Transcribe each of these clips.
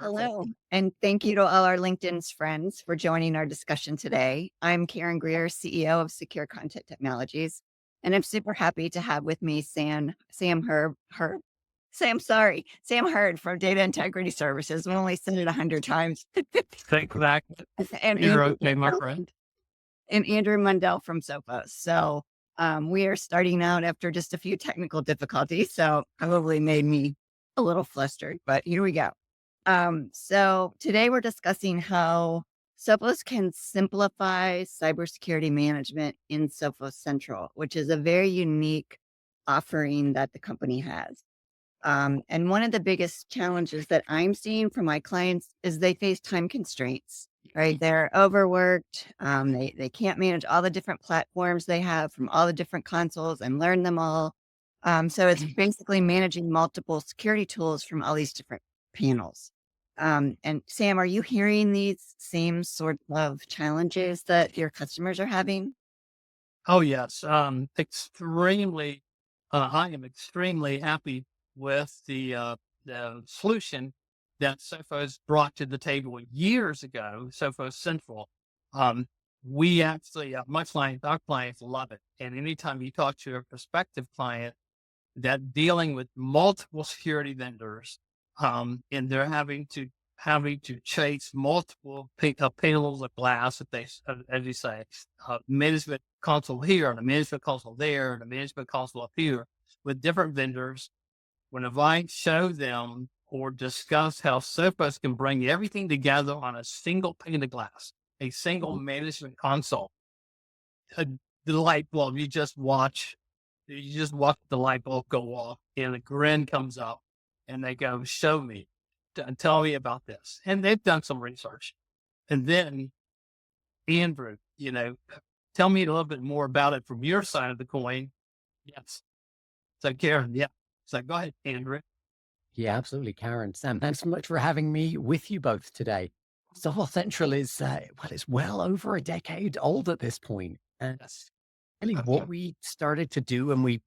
Perfect. Hello, and thank you to all our LinkedIn's friends for joining our discussion today. I'm Karen Greer, CEO of Secure Content Technologies, and I'm super happy to have with me Sam Hurd from Data Integrity Services. We only said it 100 times, Exactly. and You're Andrew okay, my friend. and Andrew Mundell from Sophos. So we are starting out after just a few technical difficulties, so probably made me a little flustered, but here we go. So today we're discussing how Sophos can simplify cybersecurity management in Sophos Central, which is a very unique offering that the company has. And one of the biggest challenges that I'm seeing from my clients is they face time constraints, right? They're overworked. They can't manage all the different platforms they have from all the different consoles and learn them all. So it's basically managing multiple security tools from all these different panels. And Sam, are you hearing these same sort of challenges that your customers are having? Oh, yes. Extremely, I am extremely happy with the solution that Sophos brought to the table years ago, Sophos Central. Um, we actually, our clients love it. And anytime you talk to a prospective client that dealing with multiple security vendors, and they're having to chase multiple panels of glass that as you say, management console here and a management console there and a management console up here with different vendors. Whenever I show them or discuss how Sophos can bring everything together on a single pane of glass, a single management console, uh, the light bulb, you just watch the light bulb go off and a grin comes up and they go, show me, tell me about this. And they've done some research. And then Andrew, tell me a little bit more about it from your side of the coin. Yes. So Karen, yeah. So go ahead, Andrew. Yeah, absolutely, Karen. Sam, thanks so much for having me with you both today. Sophos Central is, it's well over a decade old at this point. And Yes. really Okay. what we started to do when we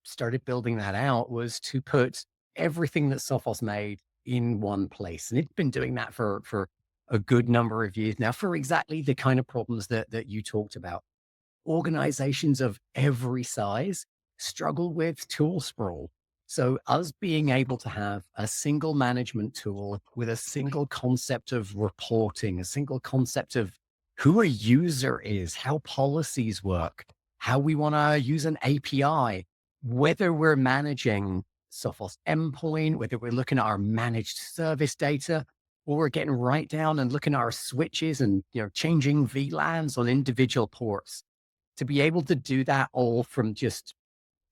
started building that out was to put everything that Sophos made in one place. And it's been doing that for a good number of years now for exactly the kind of problems that you talked about. Organizations of every size struggle with tool sprawl. So, us being able to have a single management tool with a single concept of reporting, a single concept of who a user is, how policies work, how we want to use an API, whether we're managing Sophos endpoint, whether we're looking at our managed service data, or we're getting right down and looking at our switches and changing VLANs on individual ports to be able to do that all from just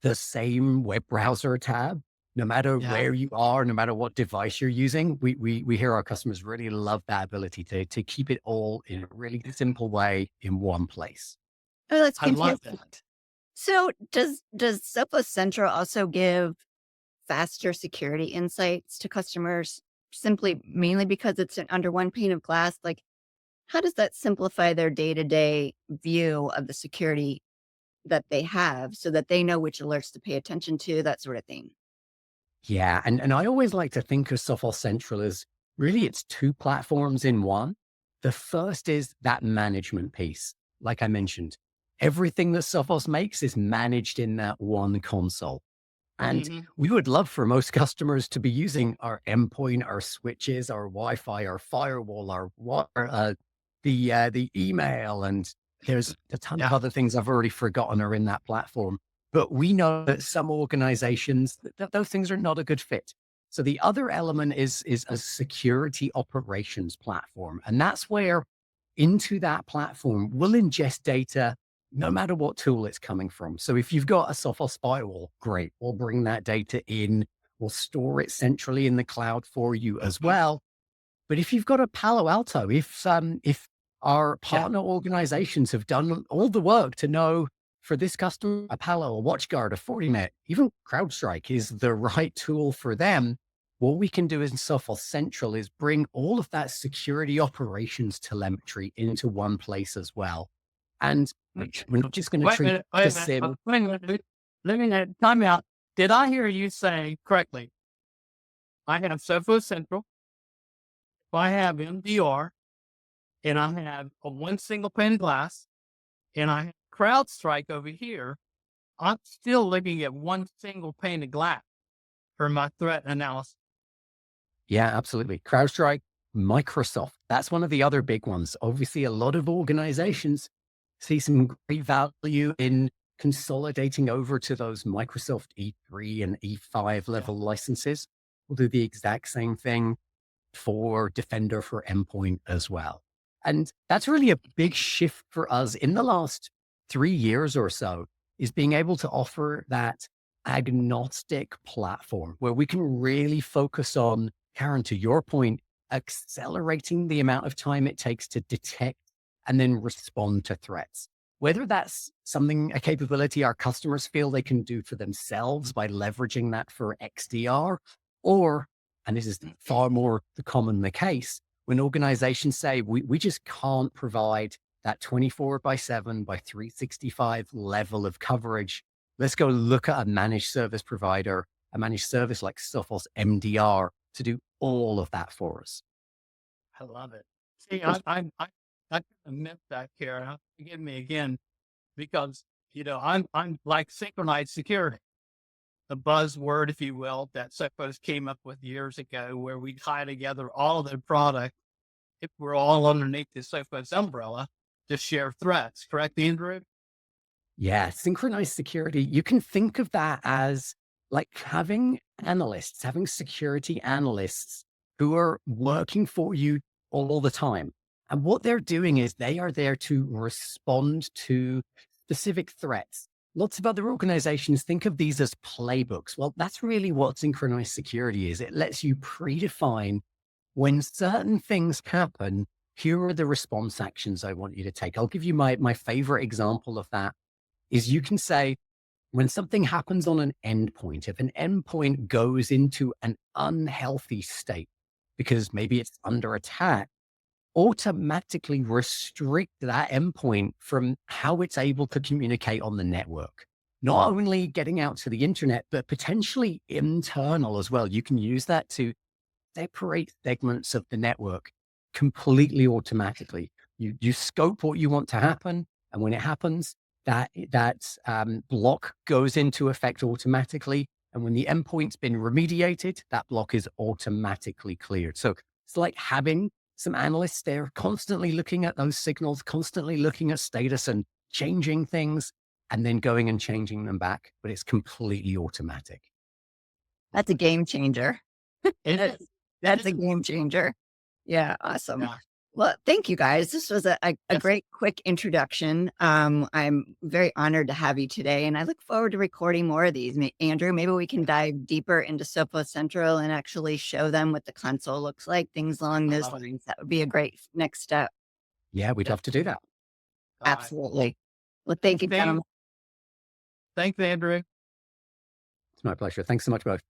the same web browser tab, no matter Yeah. where you are, no matter what device you're using, we hear our customers really love that ability to keep it all in a really simple way in one place. Oh, that's I love fantastic. that. So does Sophos Central also give faster security insights to customers simply mainly because it's under one pane of glass? Like, how does that simplify their day-to-day view of the security that they have so that they know which alerts to pay attention to, that sort of thing? Yeah, and I always like to think of Sophos Central as really it's two platforms in one. The first is that management piece. Like I mentioned, everything that Sophos makes is managed in that one console. And Hmm. we would love for most customers to be using our endpoint, our switches, our Wi-Fi, our firewall, the email, and there's a ton of Yeah. other things I've already forgotten are in that platform. But we know that some organizations those things are not a good fit. So the other element is a security operations platform, and that's where into that platform we'll ingest data no matter what tool it's coming from. So if you've got a Sophos firewall, great. We'll bring that data in. We'll store it centrally in the cloud for you as well. But if you've got a Palo Alto, if our Yeah. partner organizations have done all the work to know for this customer, a Palo, a WatchGuard, a Fortinet, even CrowdStrike is the right tool for them. What we can do in Sophos Central is bring all of that security operations telemetry into one place as well. And Okay. we're not just going to Wait a treat minute. Wait the a minute. SIM. Wait a minute. Let me time out. Did I hear you say correctly? I have Sophos Central. if I have MDR and I have a one single pane of glass and I have CrowdStrike over here, I'm still looking at one single pane of glass for my threat analysis. Yeah, absolutely. CrowdStrike, Microsoft. That's one of the other big ones. Obviously, a lot of organizations see some great value in consolidating over to those Microsoft E3 and E5 Yeah. level licenses. We'll do the exact same thing for Defender for endpoint as well. And that's really a big shift for us in the last 3 years or so, is being able to offer that agnostic platform where we can really focus on, Karen, to your point, accelerating the amount of time it takes to detect and then respond to threats. Whether that's something, a capability our customers feel they can do for themselves by leveraging that for XDR, or, and this is far more common the case, when organizations say, we just can't provide that 24/7 by 365 level of coverage. Let's go look at a managed service provider, a managed service like Sophos MDR to do all of that for us. I love it. See, I kind of meant that, Kara. Forgive me again, because I'm like synchronized security, the buzzword, if you will, that Sophos came up with years ago, where we tie together all of the product if we're all underneath the Sophos umbrella to share threats. Correct, Andrew? Yeah, synchronized security, you can think of that as like having analysts, having security analysts who are working for you all the time. And what they're doing is they are there to respond to specific threats. Lots of other organizations think of these as playbooks. Well, that's really what synchronized security is. It lets you predefine when certain things happen, here are the response actions I want you to take. I'll give you my favorite example of that is you can say, when something happens on an endpoint, if an endpoint goes into an unhealthy state because maybe it's under attack, automatically restrict that endpoint from how it's able to communicate on the network. Not only getting out to the internet, but potentially internal as well. You can use that to separate segments of the network completely automatically. You scope what you want to happen, and when it happens, that block goes into effect automatically. And when the endpoint's been remediated, that block is automatically cleared. So it's like having some analysts there constantly looking at those signals, constantly looking at status and changing things, and then going and changing them back. But it's completely automatic. That's a game changer. It That's, is. that's a game changer. Yeah, awesome. Yeah. Well, thank you guys. This was a Yes. great quick introduction. I'm very honored to have you today, and I look forward to recording more of these. Andrew, maybe we can dive deeper into Sophos Central and actually show them what the console looks like, things along I those love it. lines. That would be a great next step. Yeah, we'd love to do that. All right. Absolutely. Well, thank you, Thank- gentlemen. Thanks, Andrew. It's my pleasure. Thanks so much, both.